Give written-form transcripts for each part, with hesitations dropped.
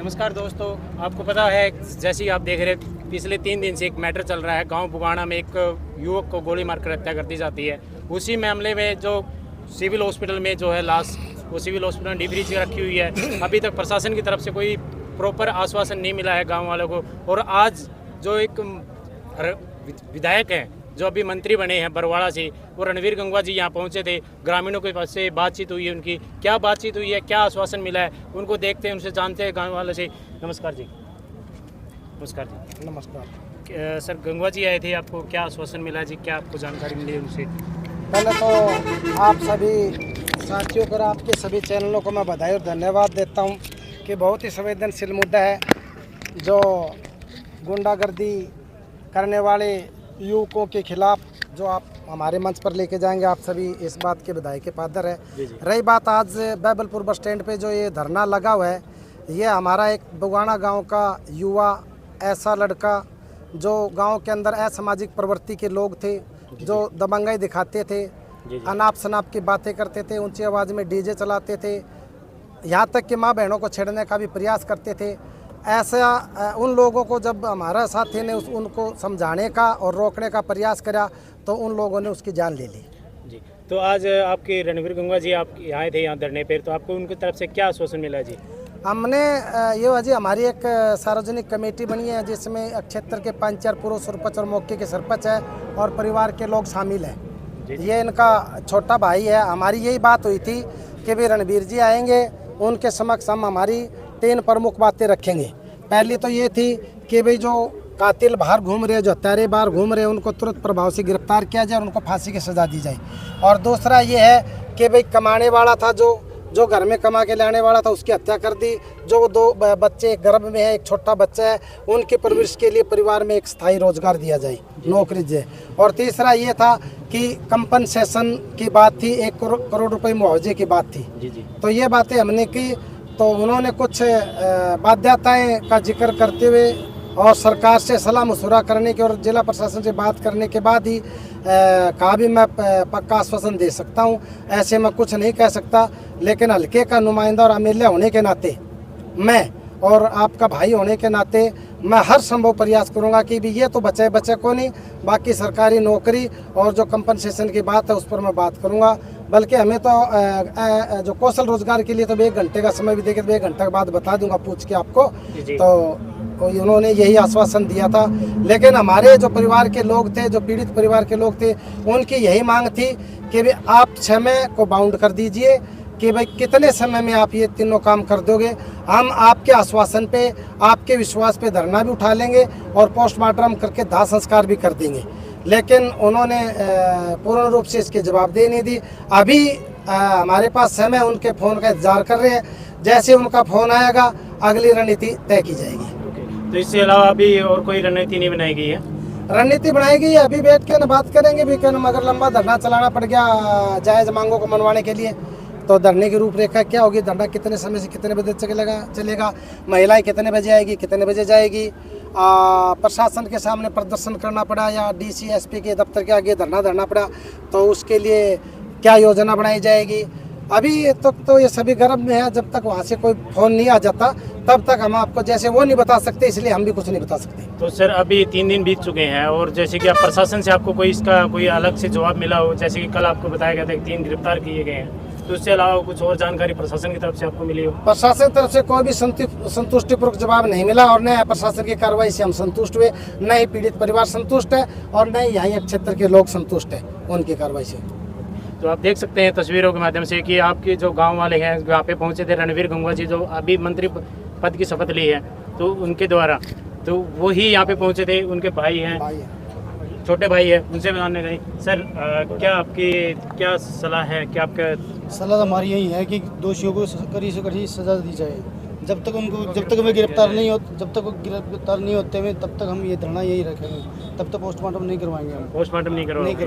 नमस्कार दोस्तों, आपको पता है जैसे ही आप देख रहे हैं पिछले 3 दिन से एक मैटर चल रहा है। गांव बुगाना में एक युवक को गोली मारकर हत्या कर दी जाती है। उसी मामले में जो सिविल हॉस्पिटल में जो है लाश, वो सिविल हॉस्पिटल में डिब्रीज रखी हुई है। अभी तक प्रशासन की तरफ से कोई प्रॉपर आश्वासन नहीं मिला है गाँव वालों को। और आज जो एक विधायक हैं जो अभी मंत्री बने हैं बरवाड़ा से, वो रणवीर गंगवा जी यहाँ पहुँचे थे। ग्रामीणों के पास से बातचीत हुई है, उनकी क्या बातचीत हुई है, क्या आश्वासन मिला है, उनको देखते हैं, उनसे जानते हैं गाँव वालों से। नमस्कार जी। नमस्कार जी। नमस्कार सर, गंगवा जी आए थे, आपको क्या आश्वासन मिला जी, क्या आपको जानकारी मिली उनसे? पहले तो आप सभी साथियों को, आपके सभी चैनलों को मैं बधाई और धन्यवाद देता हूं कि बहुत ही संवेदनशील मुद्दा है। जो गुंडागर्दी करने वाले युवकों के खिलाफ जो आप हमारे मंच पर लेके जाएंगे, आप सभी इस बात के बधाई के पात्र है। रही बात आज बैबलपुर बस स्टैंड पे जो ये धरना लगा हुआ है, ये हमारा एक बुगाना गांव का युवा, ऐसा लड़का जो गांव के अंदर असामाजिक प्रवृत्ति के लोग थे, जो दबंगाई दिखाते थे, अनाप शनाप की बातें करते थे, ऊंची आवाज़ में डीजे चलाते थे, यहाँ तक कि माँ बहनों को छेड़ने का भी प्रयास करते थे। ऐसा उन लोगों को जब हमारा साथी ने उनको समझाने का और रोकने का प्रयास करा तो उन लोगों ने उसकी जान ले ली जी। तो आज आपके रणवीर गंगवा जी आप आए थे यहाँ धरने पर, तो आपको उनकी तरफ से क्या आश्वासन मिला जी? हमने ये अजी हमारी एक सार्वजनिक कमेटी बनी है जिसमें क्षेत्र के 5-4 पूर्व सरपंच और मौके के सरपंच है और परिवार के लोग शामिल हैं। ये इनका छोटा भाई है। हमारी यही बात हुई थी कि भाई रणवीर जी आएंगे, उनके समक्ष हम हमारी 3 प्रमुख बातें रखेंगे। पहली तो ये थी कि भाई जो कातिल बाहर घूम रहे, जो हत्यारे बाहर घूम रहे, उनको तुरंत प्रभाव से गिरफ्तार किया जाए और उनको फांसी की सज़ा दी जाए। और दूसरा ये है कि भाई कमाने वाला था, जो घर में कमा के लाने वाला था, उसकी हत्या कर दी। जो 2 बच्चे गर्भ में है, एक छोटा बच्चा है, उनकी परवरिश के लिए परिवार में एक स्थायी रोजगार दिया जाए, नौकरी दे। और तीसरा ये था कि कंपनसेशन की बात थी, 1 करोड़ रुपए मुआवजे की बात थी। तो ये बातें हमने की, तो उन्होंने कुछ बाध्यताएं का जिक्र करते हुए और सरकार से सलाह मशुरा करने के और जिला प्रशासन से बात करने के बाद ही कहा भी मैं पक्का आश्वासन दे सकता हूं। ऐसे मैं कुछ नहीं कह सकता, लेकिन हल्के का नुमाइंदा और एमएलए होने के नाते, मैं और आपका भाई होने के नाते मैं हर संभव प्रयास करूंगा कि भी ये तो बचे को नहीं, बाकी सरकारी नौकरी और जो कंपनसेशन की बात है उस पर मैं बात करूंगा। बल्कि हमें तो जो कौशल रोजगार के लिए तो 1 घंटे का समय भी देके 1 घंटे के बाद बता दूंगा पूछ के आपको। तो उन्होंने यही आश्वासन दिया था। लेकिन हमारे जो परिवार के लोग थे, जो पीड़ित परिवार के लोग थे, उनकी यही मांग थी कि भाई आप समय को बाउंड कर दीजिए कि भाई कितने समय में आप ये तीनों काम कर दोगे। हम आपके आश्वासन पे, आपके विश्वास पे धरना भी उठा लेंगे और पोस्टमार्टम करके दाह संस्कार भी कर देंगे। लेकिन उन्होंने पूर्ण रूप से इसके जवाबदेही नहीं दी। अभी हमारे पास समय, उनके फ़ोन का इंतजार कर रहे हैं। जैसे उनका फ़ोन आएगा अगली रणनीति तय की जाएगी। तो इसके अलावा अभी और कोई रणनीति नहीं बनाई गई है? रणनीति बनाई गई है, अभी बैठ के ना बात करेंगे भी। क्या अगर लंबा धरना चलाना पड़ गया जायज़ मांगों को मनवाने के लिए, तो धरने की रूपरेखा क्या होगी, धरना कितने समय से कितने बजे चलेगा, महिलाएं कितने बजे आएगी, कितने बजे जाएगी, प्रशासन के सामने प्रदर्शन करना पड़ा या डीसी एसपी के दफ्तर के आगे धरना पड़ा, तो उसके लिए क्या योजना बनाई जाएगी। अभी तो ये सभी गर्भ में है। जब तक वहाँ से कोई फ़ोन नहीं आ जाता तब तक हम आपको, जैसे वो नहीं बता सकते इसलिए हम भी कुछ नहीं बता सकते। तो सर, अभी 3 दिन बीत चुके हैं और जैसे कि आप प्रशासन से आपको कोई इसका कोई अलग से जवाब मिला हो? जैसे कि कल आपको बताया गया था कि 3 गिरफ्तार किए गए हैं, तो उसके अलावा कुछ और जानकारी प्रशासन की तरफ से आपको मिली हो? प्रशासन की तरफ से कोई भी संतुष्टिपूर्वक जवाब नहीं मिला और न प्रशासन की कार्रवाई से हम संतुष्ट हुए, न ही पीड़ित परिवार संतुष्ट है और न ही यहाँ क्षेत्र के लोग संतुष्ट है उनकी कार्रवाई से। तो आप देख सकते हैं तस्वीरों के माध्यम से कि आपके जो गांव वाले हैं यहाँ पे पहुंचे थे, रणवीर गंगवा जी जो अभी मंत्री पद की शपथ ली है, तो उनके द्वारा, तो वो ही यहाँ पे पहुंचे थे। उनके भाई हैं, छोटे भाई है, उनसे जानने गए। सर, क्या आपकी क्या सलाह है, क्या आपका? सलाह हमारी यही है कि दोषियों को कड़ी से कड़ी सजा दी जाए। जब तक वे गिरफ्तार नहीं होते हुए तब तक हम ये धरना यही रखेंगे, तब तक पोस्टमार्टम नहीं करवाएंगे। हम पोस्टमार्टम नहीं करवाएंगे,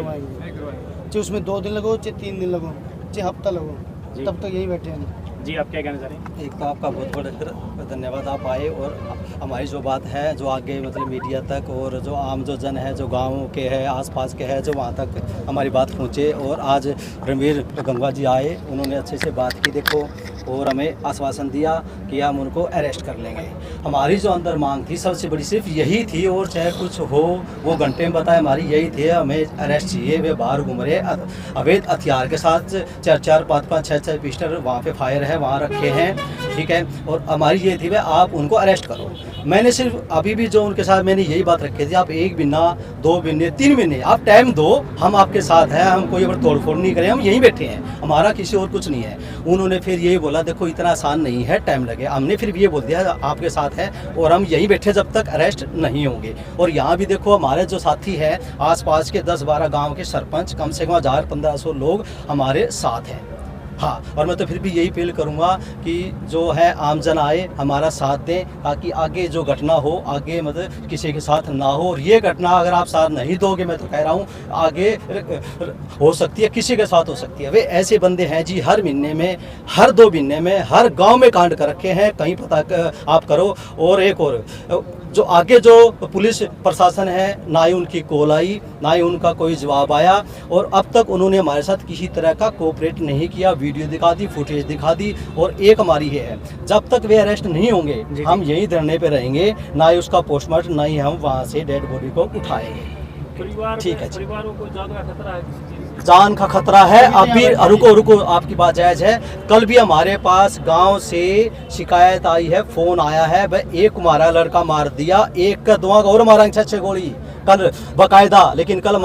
चाहे उसमें 2 दिन लगो, चाहे 3 दिन लगो, चाहे हफ्ता लगो, तब तक यही बैठे हैं। जी, आप क्या कहना चाह रहे हैं? एक तो आपका बहुत बहुत धन्यवाद, आप आए और हमारी जो बात है जो आगे मतलब मीडिया तक और जो आम जो जन है, जो गाँव के है, आसपास के है, जो वहाँ तक हमारी बात पहुँचे। और आज रणवीर गंगवा जी आए, उन्होंने अच्छे से बात की। देखो और हमें आश्वासन दिया कि हम उनको अरेस्ट कर लेंगे। हमारी जो अंदर मांग थी सबसे बड़ी सिर्फ यही थी, और चाहे कुछ हो वो घंटे में बताए, हमारी यही थी हमें अरेस्ट चाहिए। वे बाहर घूम रहे अवैध हथियार के साथ, 4-4, 5-5, 6-6 पिस्टल वहाँ पे फायर है, वहाँ रखे हैं, ठीक है। और हमारी ये थी वे आप उनको अरेस्ट करो। मैंने सिर्फ अभी भी जो उनके साथ मैंने यही बात रखी थी, आप 1 महीना 2 महीने 3 महीने आप टाइम दो, हम आपके साथ हैं, हम कोई और तोड़फोड़ नहीं करें, हम यहीं बैठे हैं, हमारा किसी और कुछ नहीं है। उन्होंने फिर यही बोला देखो इतना आसान नहीं है, टाइम लगे। हमने फिर भी ये बोल दिया आपके साथ है और हम यहीं बैठे जब तक अरेस्ट नहीं होंगे। और यहाँ भी देखो हमारे जो साथी है आसपास के 10-12 गांव के सरपंच, कम से कम 1000-1500 लोग हमारे साथ हैं। हाँ, और मैं तो फिर भी यही अपील करूँगा कि जो है आमजन आए हमारा साथ दें, ताकि आगे जो घटना हो आगे मतलब किसी के साथ ना हो। और ये घटना अगर आप साथ नहीं दोगे, मैं तो कह रहा हूँ आगे हो सकती है, किसी के साथ हो सकती है। वे ऐसे बंदे हैं जी, हर महीने में, हर 2 महीने में, हर गांव में कांड कर रखे हैं, कहीं पता आप करो। और एक और जो आगे जो पुलिस प्रशासन है, ना ही उनकी कॉल आई, ना ही उनका कोई जवाब आया, और अब तक उन्होंने हमारे साथ किसी तरह का कोऑपरेट नहीं किया। वीडियो दिखा दी, फुटेज दिखा दी। और एक हमारी ये है, जब तक वे अरेस्ट नहीं होंगे हम यहीं धरने पे रहेंगे, ना ही उसका पोस्टमार्टम, ना ही हम वहाँ से डेड बॉडी को उठाएंगे। ठीक है, परिवारों को जान का खतरा है। अभी रुको, आपकी बात जायज है। कल भी हमारे पास गांव से शिकायत आई है, फोन आया है, भाई एक हमारा लड़का मार दिया, एक का 2 और मारा 6 गोली कल बकायदा। लेकिन कल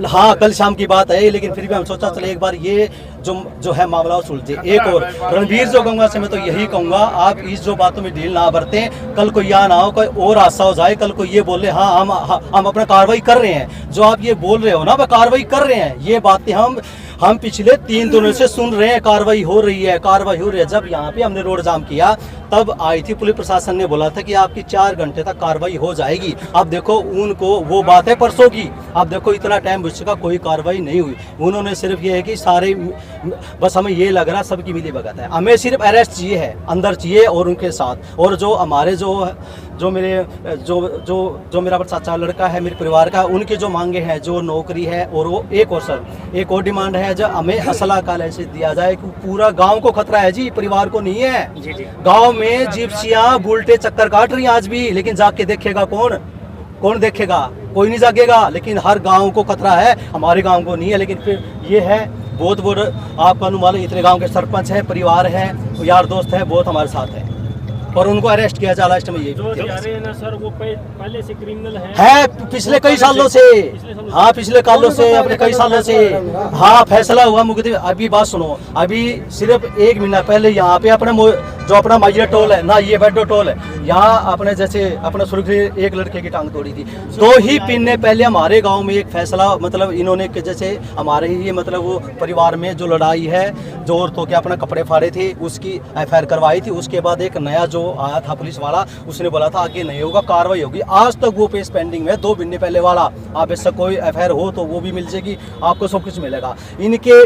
हाँ कल शाम की बात है, लेकिन फिर भी हम सोचा चले एक बार ये जो है मामला सुलझे। एक और रणवीर जो कहूँगा से मैं तो यही कहूँगा, आप इस जो बातों में ढील ना बरतें। कल को यहाँ ना हो कोई और हादसा हो जाए, कल को ये बोले हाँ हम अपना कार्रवाई कर रहे हैं। जो आप ये बोल रहे हो ना वह कार्रवाई कर रहे हैं, ये बातें हम पिछले 3 दिनों से सुन रहे हैं, कार्रवाई हो रही है, कार्रवाई हो रही है। जब यहाँ पे हमने रोड जाम किया तब आई थी पुलिस प्रशासन ने बोला था कि आपकी 4 घंटे तक कार्रवाई हो जाएगी। अब देखो उनको वो बात है परसों की, अब देखो इतना टाइम बीत चुका, कोई कार्रवाई नहीं हुई। उन्होंने सिर्फ ये है कि सारे बस हमें ये लग रहा सबकी मिली भगत है, हमें सिर्फ अरेस्ट चाहिए है, अंदर चाहिए और उनके साथ। और जो हमारे जो मेरे जो मेरा चाचा लड़का है मेरे परिवार का, उनकी जो मांगे हैं, जो नौकरी है, और वो एक और डिमांड है जो हमें असला का लाइसेंस दिया जाए। कि पूरा गांव को खतरा है जी, परिवार को नहीं है। गांव में जिप्सियां बुलटे चक्कर काट रही हैं आज भी, लेकिन जाके देखेगा कौन देखेगा? कोई नहीं जागेगा। लेकिन हर गांव को खतरा है, हमारे गांव को नहीं है। लेकिन फिर ये है बहुत आपका अनुमान, इतने गांव के सरपंच है, परिवार है, यार दोस्त है, बहुत हमारे साथ है, और उनको अरेस्ट किया जा लास्ट में। ये जो जा रहे हैं ना सर, वो पहले से क्रिमिनल है पिछले कई सालों से। हाँ, पिछले सालों से, अपने कई सालों से। हाँ, फैसला हुआ मुकदमे। अभी बात सुनो, अभी सिर्फ 1 महीना पहले यहाँ पे अपने जो अपना माइया टोल है ना, ये बेडो टोल है, यहाँ अपने जैसे अपने सुरक्षित एक लड़के की टांग तोड़ी थी। 2 ही महीने पहले हमारे गाँव में एक फैसला, मतलब इन्होंने जैसे हमारे ही मतलब वो परिवार में जो लड़ाई है, जो औरतों के अपने कपड़े फाड़े थे, उसकी FIR करवाई थी। उसके बाद एक नया जो आया था पुलिस वाला, उसने बोला था आगे नहीं होगा, कार्रवाई होगी। आज तक वो पेश पेंडिंग में 2 महीने पहले वाला। आप इससे कोई FIR हो तो वो भी मिल जाएगी, आपको सब कुछ मिलेगा। इनके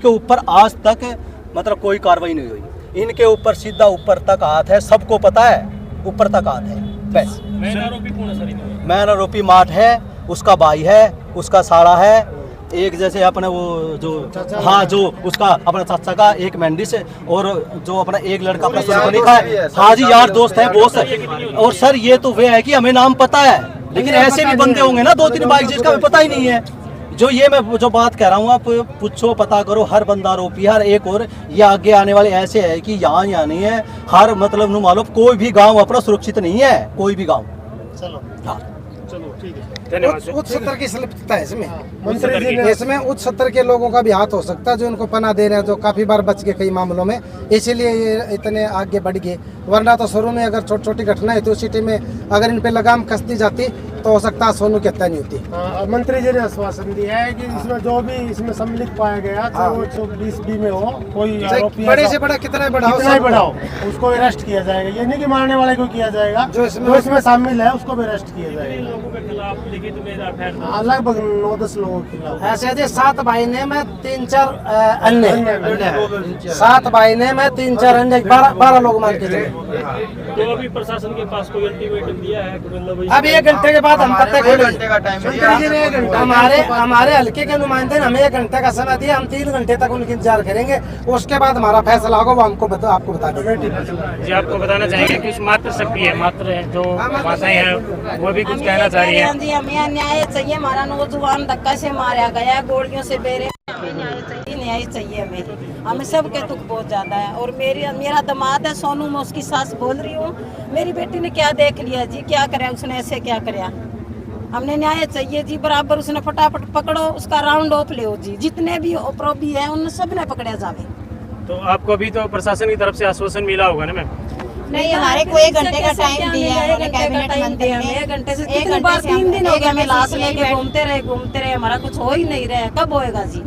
ऊपर आज तक मतलब कोई कार्रवाई नहीं हुई। इनके ऊपर सीधा ऊपर तक हाथ है, सबको पता है, ऊपर तक हाथ है। बस मैन आरोपी माठ है, उसका भाई है, उसका साड़ा है, एक जैसे अपने वो जो हाँ जो उसका अपना चाचा का एक मेंडिस है, और जो अपना एक लड़का अपना सुरखनी का है। हाँ जी, यार दोस्त है, बॉस है। और सर ये तो वे है कि हमें नाम पता है, लेकिन ऐसे भी बंदे होंगे ना 2-3 बाइक जिसका हमें पता ही नहीं है। जो ये मैं जो बात कह रहा हूँ, आप पूछो, पता करो, हर बंदा आरोपी। हर एक और ये आगे आने वाले ऐसे है कि यहाँ नहीं है, हर मतलब नु मालूम कोई भी गांव अपना सुरक्षित नहीं है, कोई भी गांव। चलो हाँ, चलो ठीक है। उच्च स्तर की संलिप्तता है इसमें उच्च स्तर के लोगों का भी हाथ हो सकता है, जो इनको पना दे रहे हैं, जो काफी बार बच गए कई मामलों में, इसीलिए ये इतने आगे बढ़ गए। वरना तो शुरू में अगर छोटी छोटी घटनाएं तो सिटी में अगर इन पे लगाम कसती जाती तो हो सकता है सोनू की हत्या नहीं होती। मंत्री जी ने आश्वासन दिया है कि इसमें जो भी इसमें सम्मिलित पाया गया, चाहे वो 120B में हो, कोई आरोपी बड़े से बड़ा कितना बढ़ाओ उसको अरेस्ट किया जाएगा। ये नहीं कि मारने वाले को किया जाएगा, जो इसमें शामिल है उसको भी अरेस्ट किया जाएगा। लिखित में एफआईआर लगभग 9-10 लोगों के खिलाफ। ऐसे जी 7 महीने में 3-4 अन्य 7 महीने में 3-4 अन्य 12 लोग मान के चले। तो अभी प्रशासन के पास कोई अल्टीमेटम दिया है कि मतलब अब 1 घंटे के बाद हम पत्ते खोलेंगे। हमारे हल्के के नुमाइंदे ने हमें 1 घंटे का समय दिया, हम 3 घंटे तक उनकी इंतजार करेंगे, उसके बाद हमारा फैसला होगा, वो आपको बता देंगे। जी आपको बताना चाहेंगे कि इस मात्र शक्ति है, मात्र है जो भाषाएं हैं वो भी कुछ कहना चाह रही है। जी हमें न्याय चाहिए, हमारा नौजवान धक्का से मारा गया, गोलियों से बेरे, न्याय चाहिए हमें सबके दुख बहुत ज्यादा है। और मेरा दामाद है सोनू, मैं उसकी सास बोल रही हूँ, मेरी बेटी ने क्या देख लिया जी, क्या करे उसने, ऐसे क्या कराया, हमने न्याय चाहिए जी बराबर। उसने फटाफट पकड़ो, उसका राउंड ऑफ ले जी, जितने भी अपराधी है उन सब ने पकड़ा जावे। तो आपको अभी तो प्रशासन की तरफ से आश्वासन मिला होगा ना मैम? नहीं, हमारे को 1 घंटे का टाइम दिया है कैबिनेट मंत्री ने। 1 घंटे से 3 दिन हो गए, हमें लाश लेके घूमते रहे, हमारा कुछ हो ही नहीं रहा है, कब होएगा जी?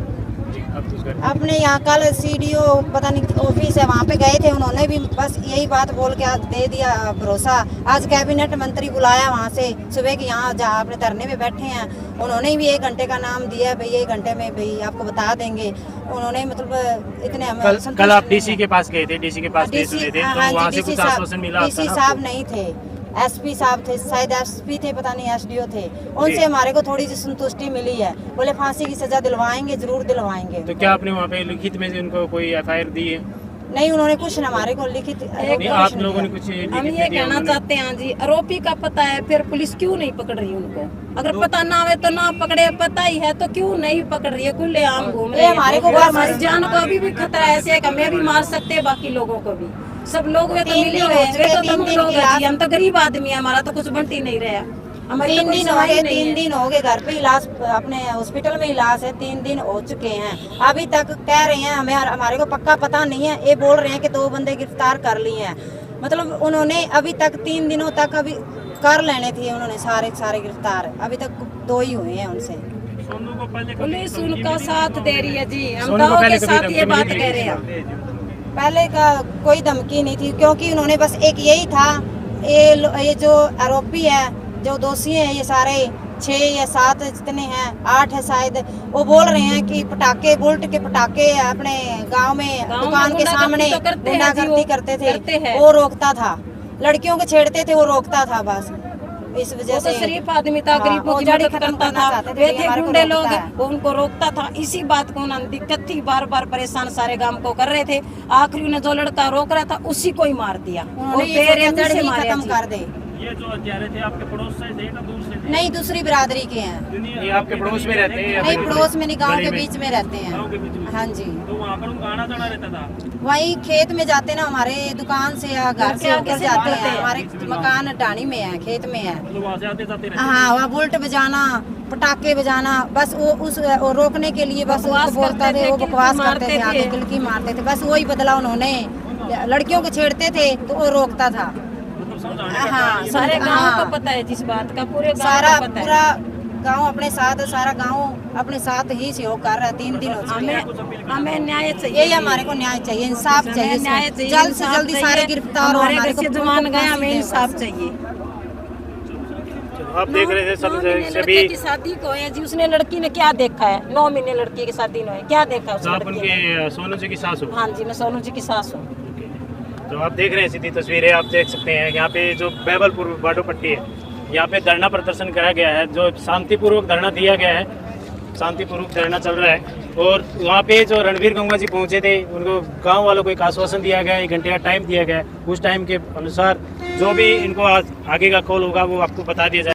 अपने यहाँ कल सीडीओ पता नहीं ऑफिस है, वहाँ पे गए थे, उन्होंने भी बस यही बात बोल के आज दे दिया भरोसा। आज कैबिनेट मंत्री बुलाया वहाँ से सुबह के, यहाँ जहाँ अपने धरने में बैठे हैं, उन्होंने भी 1 घंटे का नाम दिया है, भाई 1 घंटे में भाई आपको बता देंगे। उन्होंने मतलब इतने हमें कल आप डीसी के पास गए थे, डीसी के पास गए थे, तो वहाँ से कुछ आश्वासन मिला? डीसी साहब नहीं थे, एसपी साहब थे, शायद एसपी थे, पता नहीं एसडीओ थे, उनसे हमारे को थोड़ी सी संतुष्टि मिली है, बोले फांसी की सजा दिलवाएंगे, जरूर दिलवाएंगे। तो क्या आपने वहाँ पे लिखित में उनको कोई एफआईआर दी है? नहीं, उन्होंने कुछ हमारे को लिखित नहीं, आप लोगों ने कुछ हम ये कहना चाहते हैं जी, आरोपी का पता है, फिर पुलिस क्यों नहीं पकड़ रही उनको? अगर पता ना आवे तो ना पकड़े, पता ही है तो क्यों नहीं पकड़ रही है? खुलेआम घूम रहे हैं, हमारे को हमारी जान को अभी भी खतरा है, ऐसे है कि हमें भी मार सकते हैं, बाकी लोगों को भी। सब लोग वे तो मिले हुए, वे तो तुम लोग हैं जी, हम तो गरीब आदमी है, हमारा तो कुछ बनती नहीं रहा। हमारे 3 दिन हो गए घर पे इलाज, अपने हॉस्पिटल में इलाज है, 3 दिन हो चुके हैं, अभी तक कह रहे हैं हमें, हमारे को पक्का पता नहीं है। ये बोल रहे हैं कि 2 बंदे गिरफ्तार कर लिए हैं, मतलब उन्होंने अभी तक 3 दिनों तक अभी कर लेने थे, उन्होंने सारे गिरफ्तार, अभी तक 2 ही हुए हैं उनसे। पुलिस उनका साथ दे रही है जी, हम दाव के साथ ये बात कह रहे हैं। पहले का कोई धमकी नहीं थी, क्योंकि उन्होंने बस एक यही था, ये जो आरोपी है, जो दोषी हैं, ये सारे 6 या 7 जितने हैं, 8 है शायद, वो बोल रहे हैं कि पटाखे, बुलेट के पटाखे अपने गांव में दुकान के सामने गुंडागर्दी करते थे, वो रोकता था, लड़कियों को छेड़ते थे, वो रोकता था, बस इस वजह से। शरीफ आदमी था, गरीबों की मदद करता था, वे थे गुंडे लोग, वो उनको रोकता था। इसी बात को उन्हें दिक्कत थी, बार बार परेशान सारे गांव को कर रहे थे। आखिरी ने जो लड़का रोक रहा था उसी को ही मार दिया, खत्म कर दे। ये जो हत्यारे थे आपके पड़ोस से थे ना दूर से थे? नहीं, दूसरी बिरादरी के हैं। ये आपके पड़ोस में रहते हैं? नहीं, पड़ोस में नहीं, गांव के बीच में रहते हैं। हाँ जी। तो वहाँ पर उनका आना जाना रहता था? वही खेत में जाते ना, हमारे दुकान से या घर से होकर जाते हैं, हमारे मकान डाणी में है, खेत में है, तो वहाँ से आते जाते रहते? हाँ, वहाँ बुलेट बजाना, पटाखे बजाना, बस वो रोकने के लिए बस बोलते थे, वो बकवास करते थे, आगे गिलकी मारते थे, बस वही बदला उन्होंने। लड़कियों को छेड़ते थे तो वो रोकता था। हाँ, सारे गांव को पता है जिस बात का, पूरे सारा पूरा गांव अपने साथ, सारा गांव अपने साथ ही सहयोग कर रहा है। 3 दिन हो चुके हैं, हमें न्याय चाहिए, यही हमारे को न्याय चाहिए, इंसाफ चाहिए, न्याय चाहिए, जल्द से जल्दी सारे गिरफ्तार हो, हमारे को जवान गए, हमें इंसाफ चाहिए। आप देख रहे थे सब सभी की शादी को है जी, उसने लड़की ने क्या देखा है? 9 महीने लड़की की शादी में क्या देखा उसने? आप उनके सोनू जी की सास हो? हाँ जी, मैं सोनू जी की सास हूँ। तो आप देख रहे हैं सीधी तस्वीरें, आप देख सकते हैं यहाँ पे जो बैबलपुर बाडो पट्टी है, यहाँ पे धरना प्रदर्शन करा गया है, जो शांतिपूर्वक धरना दिया गया है, शांतिपूर्वक धरना चल रहा है। और वहाँ पे जो रणवीर गंगा जी पहुँचे थे, उनको गांव वालों को एक आश्वासन दिया गया, 1 घंटे का टाइम दिया गया है, उस टाइम के अनुसार जो भी इनको आगे का कॉल होगा वो आपको बता दिया जाए।